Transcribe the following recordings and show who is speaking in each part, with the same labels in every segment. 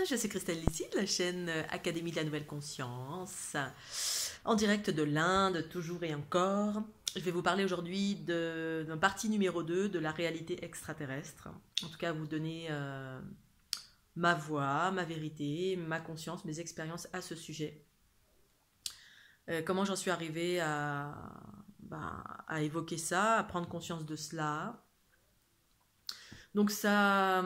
Speaker 1: je suis Christelle Lissy de la chaîne Académie de la Nouvelle Conscience, en direct de l'Inde, toujours et encore. Je vais vous parler aujourd'hui d'un partie numéro 2 de la réalité extraterrestre. En tout cas, vous donner ma voix, ma vérité, ma conscience, mes expériences à ce sujet. Comment j'en suis arrivée à évoquer ça, à prendre conscience de cela. Donc ça,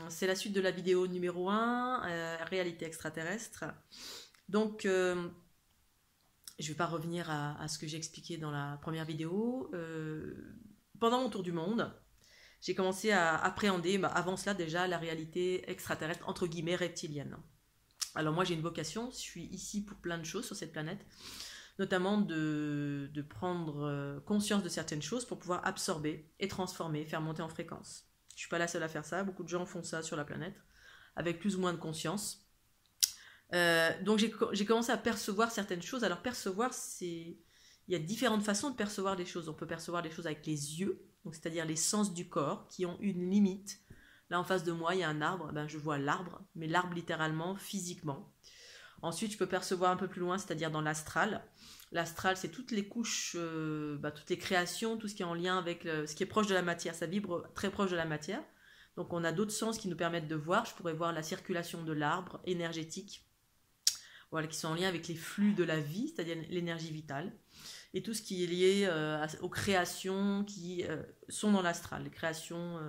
Speaker 1: c'est la suite de la vidéo numéro 1, réalité extraterrestre. Donc, je ne vais pas revenir à ce que j'ai expliqué dans la première vidéo. Pendant mon tour du monde, j'ai commencé à appréhender, avant cela déjà, la réalité extraterrestre, entre guillemets, reptilienne. Alors moi, j'ai une vocation, je suis ici pour plein de choses sur cette planète, notamment de prendre conscience de certaines choses pour pouvoir absorber et transformer, faire monter en fréquence. Je ne suis pas la seule à faire ça, beaucoup de gens font ça sur la planète, avec plus ou moins de conscience. Donc j'ai commencé à percevoir certaines choses. Alors percevoir, il y a différentes façons de percevoir les choses. On peut percevoir les choses avec les yeux, c'est-à-dire les sens du corps, qui ont une limite. Là en face de moi, il y a un arbre, je vois l'arbre, mais l'arbre littéralement, physiquement. Ensuite, je peux percevoir un peu plus loin, c'est-à-dire dans l'astral. L'astral, c'est toutes les couches, toutes les créations, tout ce qui est en lien avec ce qui est proche de la matière. Ça vibre très proche de la matière. Donc on a d'autres sens qui nous permettent de voir. Je pourrais voir la circulation de l'arbre énergétique, voilà, qui sont en lien avec les flux de la vie, c'est-à-dire l'énergie vitale. Et tout ce qui est lié aux créations qui sont dans l'astral. Les créations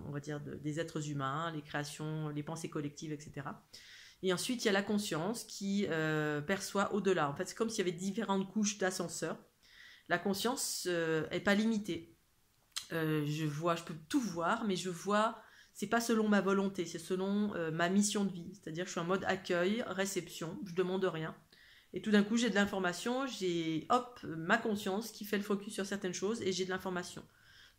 Speaker 1: on va dire des êtres humains, les créations, les pensées collectives, etc. Et ensuite, il y a la conscience qui perçoit au-delà. En fait, c'est comme s'il y avait différentes couches d'ascenseur. La conscience n'est pas limitée. Je peux tout voir, mais je vois, c'est pas selon ma volonté, c'est selon ma mission de vie. C'est-à-dire que je suis en mode accueil, réception, je demande rien. Et tout d'un coup, j'ai de l'information, j'ai ma conscience qui fait le focus sur certaines choses et j'ai de l'information.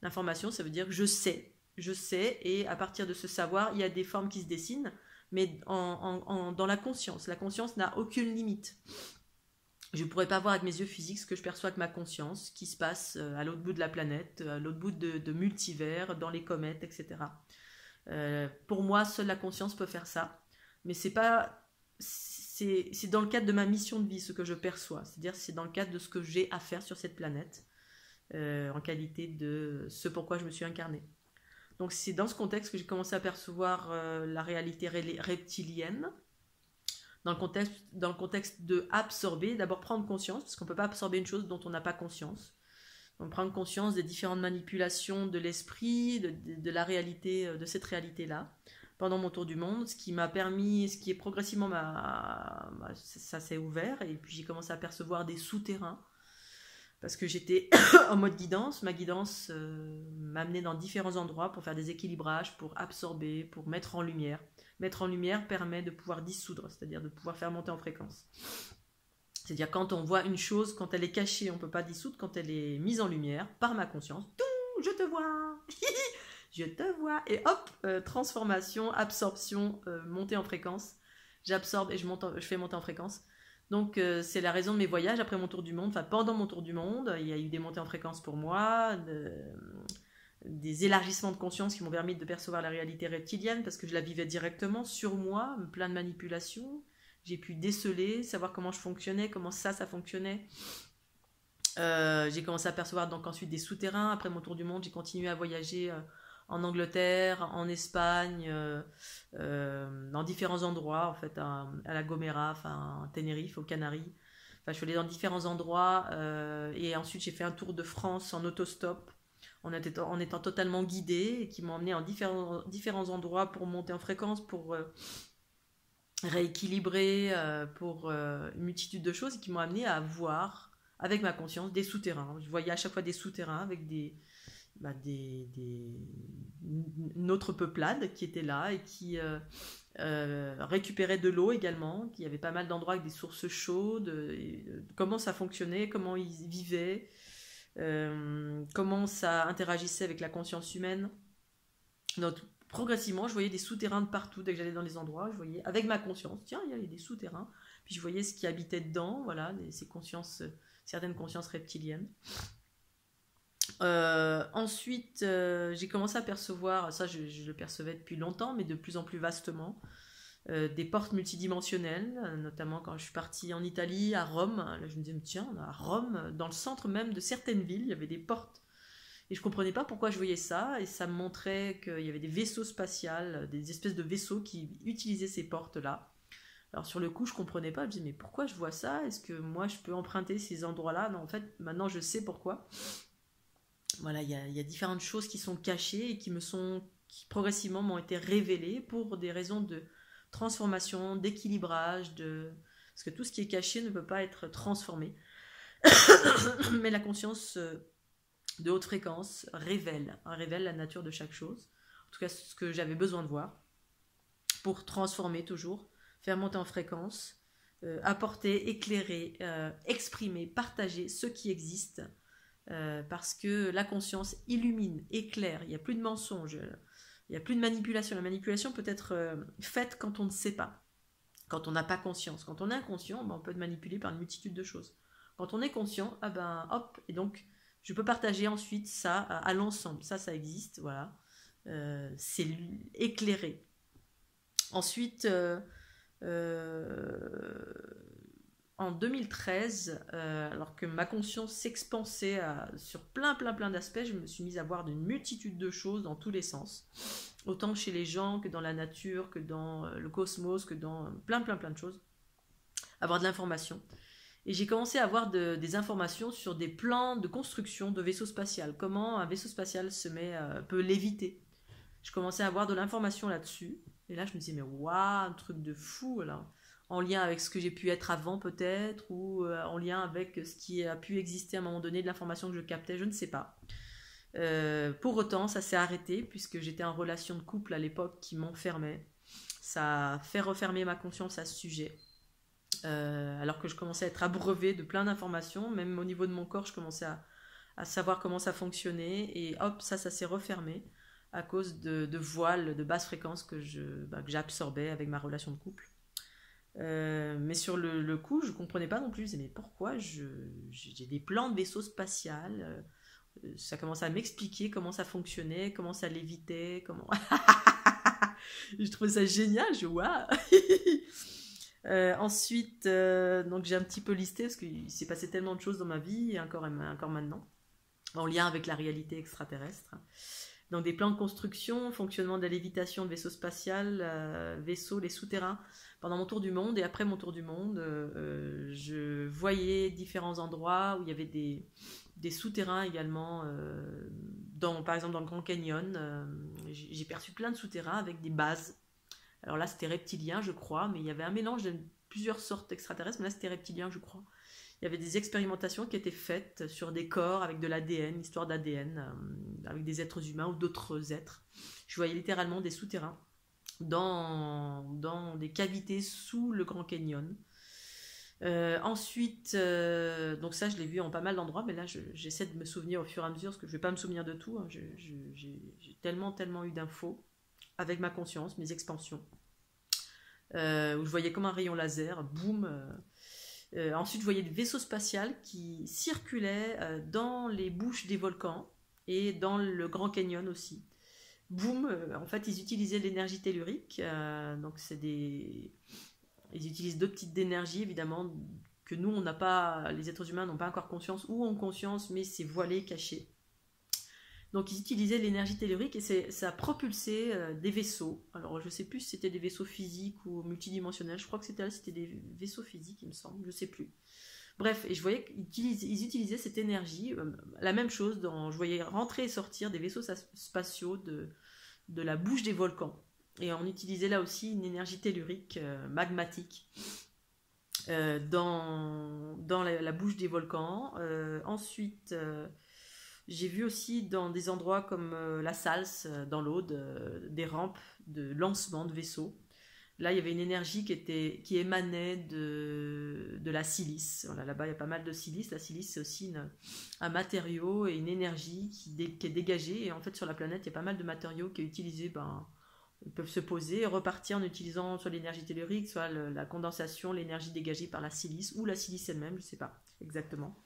Speaker 1: L'information, ça veut dire que je sais, et à partir de ce savoir, il y a des formes qui se dessinent, mais dans la conscience. La conscience n'a aucune limite. Je ne pourrais pas voir avec mes yeux physiques ce que je perçois avec ma conscience, ce qui se passe à l'autre bout de la planète, à l'autre bout de multivers, dans les comètes, etc. Pour moi, seule la conscience peut faire ça. Mais c'est dans le cadre de ma mission de vie, ce que je perçois. C'est-à-dire c'est dans le cadre de ce que j'ai à faire sur cette planète, en qualité de ce pourquoi je me suis incarnée. Donc c'est dans ce contexte que j'ai commencé à percevoir la réalité reptilienne, dans le contexte de absorber, d'abord prendre conscience, parce qu'on ne peut pas absorber une chose dont on n'a pas conscience. Donc prendre conscience des différentes manipulations de l'esprit, de la réalité, de cette réalité-là, pendant mon tour du monde, ce qui m'a permis, ce qui est progressivement, ça s'est ouvert, et puis j'ai commencé à percevoir des souterrains, parce que j'étais en mode guidance. Ma guidance m'amenait dans différents endroits pour faire des équilibrages, pour absorber, pour mettre en lumière. Mettre en lumière permet de pouvoir dissoudre, c'est-à-dire de pouvoir faire monter en fréquence. C'est-à-dire quand on voit une chose, quand elle est cachée, on ne peut pas dissoudre. Quand elle est mise en lumière par ma conscience, je te vois, je te vois, et transformation, absorption, montée en fréquence. J'absorbe et je fais monter en fréquence. Donc c'est la raison de mes voyages après mon tour du monde, pendant mon tour du monde, il y a eu des montées en fréquence pour moi, des élargissements de conscience qui m'ont permis de percevoir la réalité reptilienne parce que je la vivais directement sur moi, plein de manipulations. J'ai pu déceler, savoir comment je fonctionnais, comment ça fonctionnait. J'ai commencé à percevoir donc ensuite des souterrains. Après mon tour du monde, j'ai continué à voyager en Angleterre, en Espagne, dans différents endroits, en fait, à La Gomera, à Tenerife, aux Canaries. Je suis allée dans différents endroits et ensuite j'ai fait un tour de France en autostop en étant totalement guidée et qui m'ont emmené en différents endroits pour monter en fréquence, pour rééquilibrer, pour une multitude de choses et qui m'ont amené à voir avec ma conscience des souterrains. Je voyais à chaque fois des souterrains avec une autre peuplade qui était là et qui récupérait de l'eau également, qu'il y avait pas mal d'endroits avec des sources chaudes, comment ça fonctionnait, comment ils vivaient, comment ça interagissait avec la conscience humaine. Donc progressivement je voyais des souterrains de partout. Dès que j'allais dans les endroits, je voyais avec ma conscience, tiens, il y a des souterrains, puis je voyais ce qui habitait dedans, voilà, certaines consciences reptiliennes. Ensuite, j'ai commencé à percevoir, ça je le percevais depuis longtemps, mais de plus en plus vastement, des portes multidimensionnelles, notamment quand je suis partie en Italie, à Rome. Là, je me disais, tiens, à Rome, dans le centre même de certaines villes, il y avait des portes. Et je ne comprenais pas pourquoi je voyais ça, et ça me montrait qu'il y avait des vaisseaux spatials, des espèces de vaisseaux qui utilisaient ces portes-là. Alors sur le coup, je ne comprenais pas, je me disais, mais pourquoi je vois ça? Est-ce que moi, je peux emprunter ces endroits-là? Non, en fait, maintenant, je sais pourquoi. Voilà, il y a différentes choses qui sont cachées et qui progressivement m'ont été révélées pour des raisons de transformation, d'équilibrage, parce que tout ce qui est caché ne peut pas être transformé. Mais la conscience de haute fréquence révèle la nature de chaque chose, en tout cas ce que j'avais besoin de voir, pour transformer toujours, faire monter en fréquence, apporter, éclairer, exprimer, partager ce qui existe, parce que la conscience illumine, éclaire, il n'y a plus de mensonges, il n'y a plus de manipulation. La manipulation peut être faite quand on ne sait pas, quand on n'a pas conscience. Quand on est inconscient, on peut être manipulé par une multitude de choses. Quand on est conscient, hop, et donc je peux partager ensuite ça à l'ensemble. Ça existe, voilà. C'est éclairé. Ensuite, en 2013, alors que ma conscience s'expansait sur plein d'aspects, je me suis mise à voir une multitude de choses dans tous les sens. Autant chez les gens que dans la nature, que dans le cosmos, que dans plein de choses. Avoir de l'information. Et j'ai commencé à avoir des informations sur des plans de construction de vaisseaux spatials. Comment un vaisseau spatial peut léviter. Je commençais à avoir de l'information là-dessus. Et là, je me disais, mais waouh, un truc de fou, là. En lien avec ce que j'ai pu être avant, peut-être, ou en lien avec ce qui a pu exister à un moment donné, de l'information que je captais, je ne sais pas. Pour autant, ça s'est arrêté, puisque j'étais en relation de couple à l'époque qui m'enfermait. Ça a fait refermer ma conscience à ce sujet. Alors que je commençais à être abreuvée de plein d'informations, même au niveau de mon corps, je commençais à savoir comment ça fonctionnait, et hop, ça s'est refermé à cause de voiles de basse fréquence que j'absorbais avec ma relation de couple. Mais sur le coup, je ne comprenais pas non plus. Je disais, mais pourquoi j'ai des plans de vaisseau spatial? Ça commençait à m'expliquer comment ça fonctionnait, comment ça lévitait, comment... Je trouvais ça génial, waouh. Ensuite, donc j'ai un petit peu listé parce qu'il s'est passé tellement de choses dans ma vie, et encore maintenant, en lien avec la réalité extraterrestre. Donc des plans de construction, fonctionnement de la lévitation de vaisseaux spatials, vaisseaux, les souterrains. Pendant mon tour du monde et après mon tour du monde, je voyais différents endroits où il y avait des souterrains également. Par exemple dans le Grand Canyon, j'ai perçu plein de souterrains avec des bases. Alors là, c'était reptilien, je crois, mais il y avait un mélange de plusieurs sortes extraterrestres, mais là, c'était reptilien, je crois. Il y avait des expérimentations qui étaient faites sur des corps avec de l'ADN, histoire d'ADN, avec des êtres humains ou d'autres êtres. Je voyais littéralement des souterrains dans des cavités sous le Grand Canyon. Ensuite, donc ça, je l'ai vu en pas mal d'endroits, mais là, j'essaie de me souvenir au fur et à mesure, parce que je ne vais pas me souvenir de tout. Hein. J'ai tellement eu d'infos avec ma conscience, mes expansions, où je voyais comme un rayon laser, boum. Ensuite, je voyais des vaisseaux spatials qui circulaient dans les bouches des volcans et dans le Grand Canyon aussi. Boum, en fait, ils utilisaient l'énergie tellurique, donc ils utilisent d'autres types d'énergie, évidemment, que nous, on n'a pas, les êtres humains n'ont pas encore conscience, ou ont conscience, mais c'est voilé, caché. Donc ils utilisaient l'énergie tellurique et ça a propulsé des vaisseaux. Alors je ne sais plus si c'était des vaisseaux physiques ou multidimensionnels. Je crois que c'était des vaisseaux physiques, il me semble. Je ne sais plus. Bref, et je voyais qu'ils utilisaient cette énergie. La même chose, je voyais rentrer et sortir des vaisseaux spatiaux de la bouche des volcans. Et on utilisait là aussi une énergie tellurique, magmatique, dans la bouche des volcans. Ensuite... j'ai vu aussi dans des endroits comme la Salse, dans l'Aude, des rampes de lancement de vaisseaux. Là, il y avait une énergie qui émanait de la silice. Voilà, là-bas, il y a pas mal de silice. La silice, c'est aussi un matériau et une énergie qui est dégagée. Et en fait, sur la planète, il y a pas mal de matériaux qui est utilisé, ils peuvent se poser et repartir en utilisant soit l'énergie tellurique, soit la condensation, l'énergie dégagée par la silice, ou la silice elle-même, je ne sais pas exactement.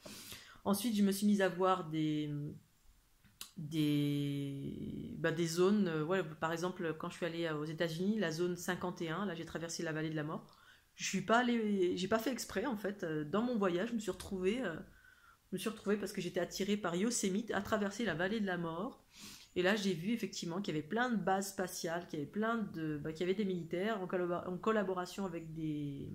Speaker 1: Ensuite, je me suis mise à voir des des zones. Ouais, par exemple, quand je suis allée aux États-Unis, la zone 51, là j'ai traversé la vallée de la mort. Je suis pas allée, j'ai pas fait exprès en fait. Dans mon voyage, je me suis retrouvée parce que j'étais attirée par Yosemite à traverser la vallée de la mort. Et là, j'ai vu effectivement qu'il y avait plein de bases spatiales, qu'il y avait des militaires en collaboration avec des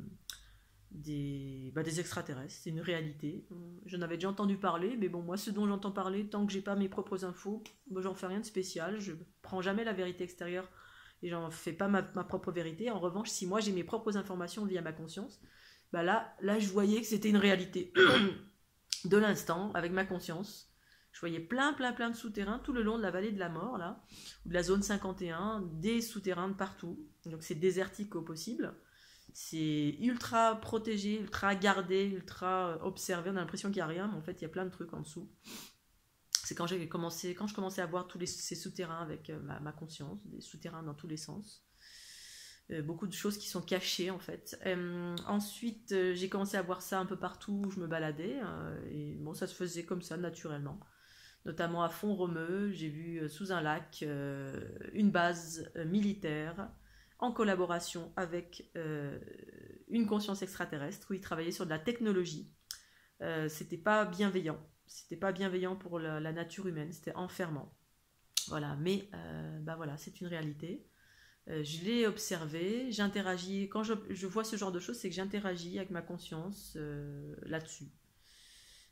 Speaker 1: extraterrestres. C'est une réalité. J'en avais déjà entendu parler, mais bon, moi, ce dont j'entends parler, tant que j'ai pas mes propres infos, moi, j'en fais rien de spécial. Je prends jamais la vérité extérieure et j'en fais pas ma propre vérité. En revanche, si moi j'ai mes propres informations via ma conscience, là, je voyais que c'était une réalité de l'instant avec ma conscience. Je voyais plein de souterrains tout le long de la vallée de la mort, là, ou de la zone 51, des souterrains de partout. Donc c'est désertique au possible. C'est ultra protégé, ultra gardé, ultra observé. On a l'impression qu'il n'y a rien, mais en fait, il y a plein de trucs en dessous. C'est quand je commençais à voir ces souterrains avec ma conscience, des souterrains dans tous les sens. Beaucoup de choses qui sont cachées en fait. Ensuite, j'ai commencé à voir ça un peu partout où je me baladais. Et bon, ça se faisait comme ça, naturellement. Notamment à Font-Romeu, j'ai vu sous un lac une base militaire en collaboration avec une conscience extraterrestre où ils travaillaient sur de la technologie. C'était pas bienveillant. C'était pas bienveillant pour la nature humaine, c'était enfermant. Voilà, mais voilà, c'est une réalité. Je l'ai observé, j'interagis. Quand je vois ce genre de choses, c'est que j'interagis avec ma conscience là-dessus.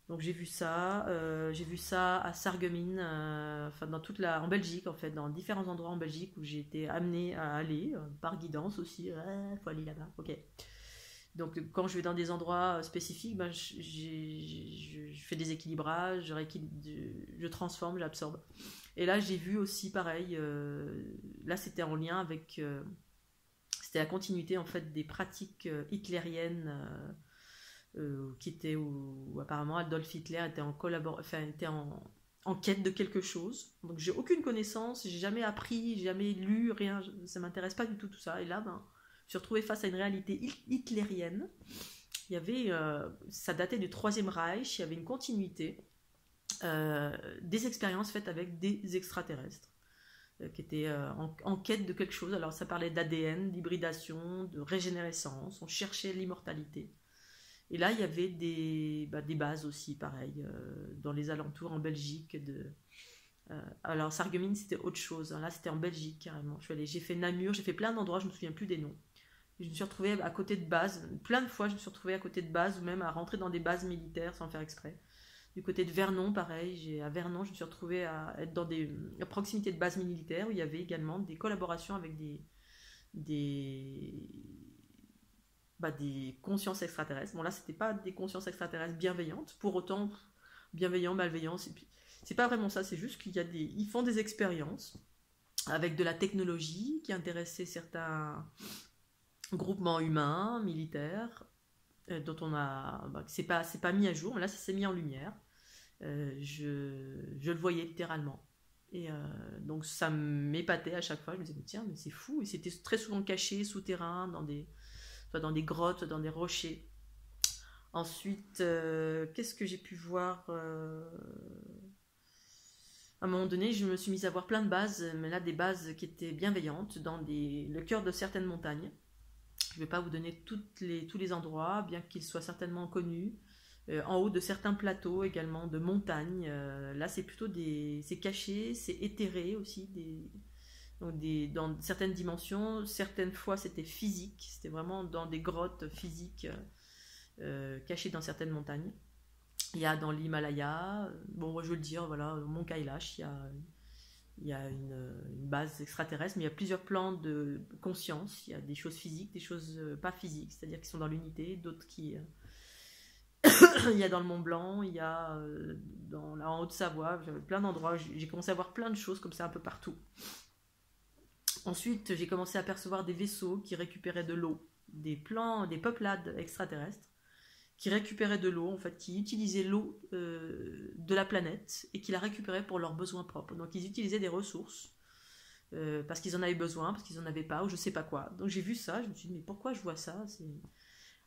Speaker 1: Donc j'ai vu ça à Sarreguemines, enfin en Belgique en fait, dans différents endroits en Belgique où j'ai été amenée à aller par guidance aussi. Faut aller là-bas, ok. Donc quand je vais dans des endroits spécifiques, je fais des équilibrages, je transforme, j'absorbe. Et là j'ai vu aussi pareil, là c'était en lien avec, c'était la continuité en fait des pratiques hitlériennes où apparemment Adolf Hitler était en quête de quelque chose. Donc j'ai aucune connaissance, j'ai jamais appris, j'ai jamais lu, rien, ça m'intéresse pas du tout ça. Et là, je me suis retrouvée face à une réalité hitlérienne. Il y avait, ça datait du Troisième Reich, il y avait une continuité des expériences faites avec des extraterrestres qui étaient en quête de quelque chose. Alors ça parlait d'ADN, d'hybridation, de régénérescence, on cherchait l'immortalité. Et là, il y avait des bases aussi, pareil, dans les alentours en Belgique. Alors, Sarreguemines, c'était autre chose. Là, c'était en Belgique, carrément. J'ai fait Namur, j'ai fait plein d'endroits, je ne me souviens plus des noms. Et je me suis retrouvée à côté de bases. Plein de fois, je me suis retrouvée à côté de bases, ou même à rentrer dans des bases militaires sans faire exprès. Du côté de Vernon, pareil. À Vernon, je me suis retrouvée à être à proximité de bases militaires, où il y avait également des collaborations avec des consciences extraterrestres. Bon, là, c'était pas des consciences extraterrestres bienveillantes. Pour autant, bienveillant, malveillant, c'est pas vraiment ça. C'est juste ils font des expériences avec de la technologie qui intéressait certains groupements humains, militaires, dont on a... c'est pas mis à jour, mais là, ça s'est mis en lumière. Je le voyais littéralement. Et donc, ça m'épatait à chaque fois. Je me disais, mais tiens, mais c'est fou. Et c'était très souvent caché, souterrain, dans des grottes, dans des rochers. Ensuite, qu'est-ce que j'ai pu voir à un moment donné, je me suis mise à voir plein de bases, mais là des bases qui étaient bienveillantes dans le cœur de certaines montagnes. Je ne vais pas vous donner tous les endroits, bien qu'ils soient certainement connus. En haut de certains plateaux également, de montagnes. Là, c'est plutôt c'est caché, c'est éthéré aussi. Donc dans certaines dimensions, certaines fois c'était physique, c'était vraiment dans des grottes physiques cachées dans certaines montagnes. Il y a dans l'Himalaya, bon moi je veux le dire, voilà, au Mont Kailash, il y a une base extraterrestre, mais il y a plusieurs plans de conscience. Il y a des choses physiques, des choses pas physiques, c'est-à-dire qui sont dans l'unité, d'autres qui... il y a dans le Mont Blanc, il y a en Haute-Savoie, plein d'endroits, j'ai commencé à voir plein de choses comme ça un peu partout. Ensuite, j'ai commencé à percevoir des vaisseaux qui récupéraient de l'eau, des peuplades extraterrestres qui récupéraient de l'eau, en fait, qui utilisaient l'eau de la planète et qui la récupéraient pour leurs besoins propres. Donc, ils utilisaient des ressources parce qu'ils en avaient besoin, parce qu'ils en avaient pas, ou je sais pas quoi. Donc, j'ai vu ça, je me suis dit, mais pourquoi je vois ça ?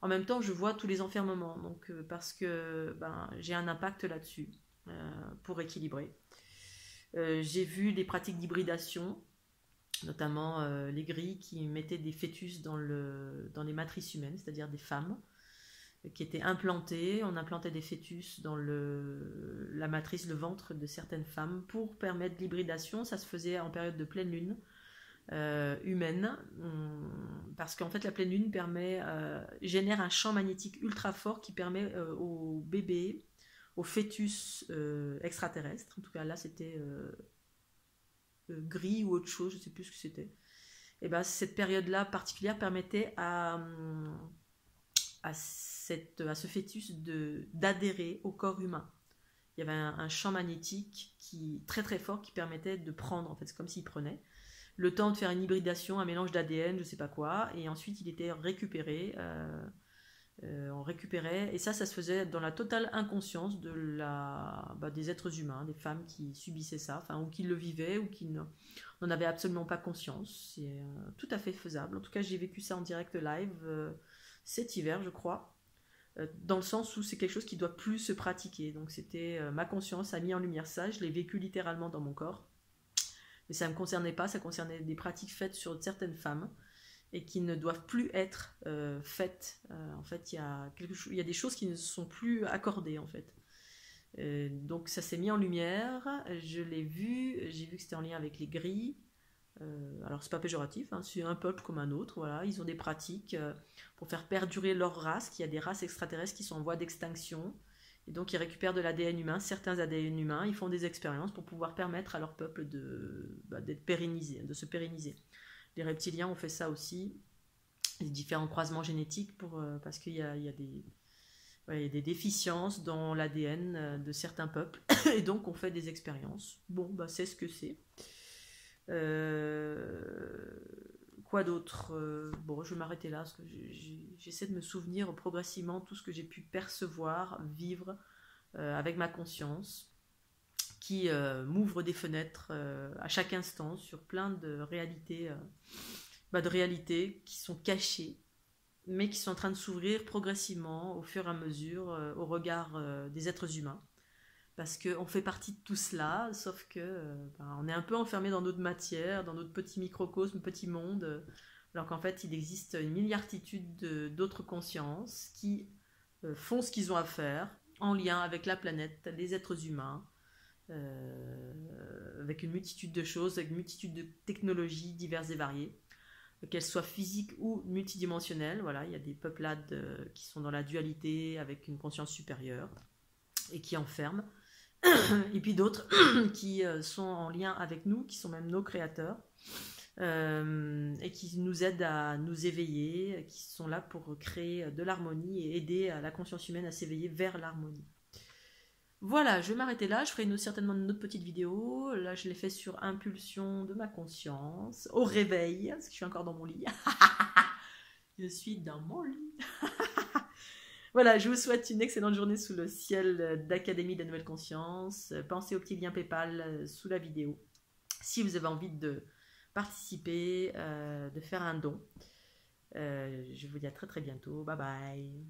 Speaker 1: En même temps, je vois tous les enfermements, donc parce que j'ai un impact là-dessus pour équilibrer. J'ai vu des pratiques d'hybridation, notamment les grilles qui mettaient des fœtus dans les matrices humaines, c'est-à-dire des femmes qui étaient implantées. On implantait des fœtus dans la matrice, le ventre de certaines femmes pour permettre l'hybridation. Ça se faisait en période de pleine lune humaine, parce qu'en fait la pleine lune génère un champ magnétique ultra fort qui permet aux bébés, aux fœtus extraterrestres, en tout cas là c'était gris ou autre chose, je ne sais plus ce que c'était. Et ben, cette période-là particulière permettait à ce fœtus d'adhérer au corps humain. Il y avait un champ magnétique très très fort qui permettait de prendre, en fait, c'est comme s'il prenait le temps de faire une hybridation, un mélange d'ADN, je sais pas quoi, et ensuite il était récupéré. On récupérait, et ça se faisait dans la totale inconscience des êtres humains, des femmes qui subissaient ça, enfin, ou qui le vivaient, ou qui n'en avaient absolument pas conscience. C'est tout à fait faisable. En tout cas, j'ai vécu ça en direct live cet hiver, je crois, dans le sens où c'est quelque chose qui doit plus se pratiquer. Donc c'était ma conscience a mis en lumière ça, je l'ai vécu littéralement dans mon corps. Mais ça ne me concernait pas, ça concernait des pratiques faites sur certaines femmes et qui ne doivent plus être faites. En fait, il y a des choses qui ne sont plus accordées, en fait. Donc ça s'est mis en lumière, je l'ai vu, j'ai vu que c'était en lien avec les grilles. Alors c'est pas péjoratif, hein, c'est un peuple comme un autre, voilà, ils ont des pratiques pour faire perdurer leur race, qu'il y a des races extraterrestres qui sont en voie d'extinction. Et donc ils récupèrent de l'ADN humain, certains ADN humains, ils font des expériences pour pouvoir permettre à leur peuple d'être pérennisé, de se pérenniser. Les reptiliens ont fait ça aussi, les différents croisements génétiques, parce qu'il y a des déficiences dans l'ADN de certains peuples, et donc on fait des expériences. Bon, c'est ce que c'est. Quoi d'autre? Bon, je vais m'arrêter là, parce que j'essaie de me souvenir progressivement tout ce que j'ai pu percevoir, vivre avec ma conscience, qui m'ouvre des fenêtres à chaque instant sur plein de réalités, qui sont cachées, mais qui sont en train de s'ouvrir progressivement au fur et à mesure au regard des êtres humains. Parce qu'on fait partie de tout cela, sauf que on est un peu enfermé dans notre matière, dans notre petit microcosme, petit monde, alors qu'en fait il existe une milliartitude d'autres consciences qui font ce qu'ils ont à faire, en lien avec la planète, les êtres humains, avec une multitude de choses, avec une multitude de technologies diverses et variées, qu'elles soient physiques ou multidimensionnelles. Voilà, il y a des peuplades qui sont dans la dualité avec une conscience supérieure et qui enferment. Et puis d'autres qui sont en lien avec nous, qui sont même nos créateurs, et qui nous aident à nous éveiller, qui sont là pour créer de l'harmonie et aider la conscience humaine à s'éveiller vers l'harmonie. Voilà, je vais m'arrêter là, je ferai certainement une autre petite vidéo. Là, je l'ai fait sur impulsion de ma conscience, au réveil, parce que je suis encore dans mon lit. Je suis dans mon lit. Voilà, je vous souhaite une excellente journée sous le ciel d'Académie de la Nouvelle Conscience. Pensez au petit lien PayPal sous la vidéo si vous avez envie de participer, de faire un don. Je vous dis à très très bientôt. Bye bye.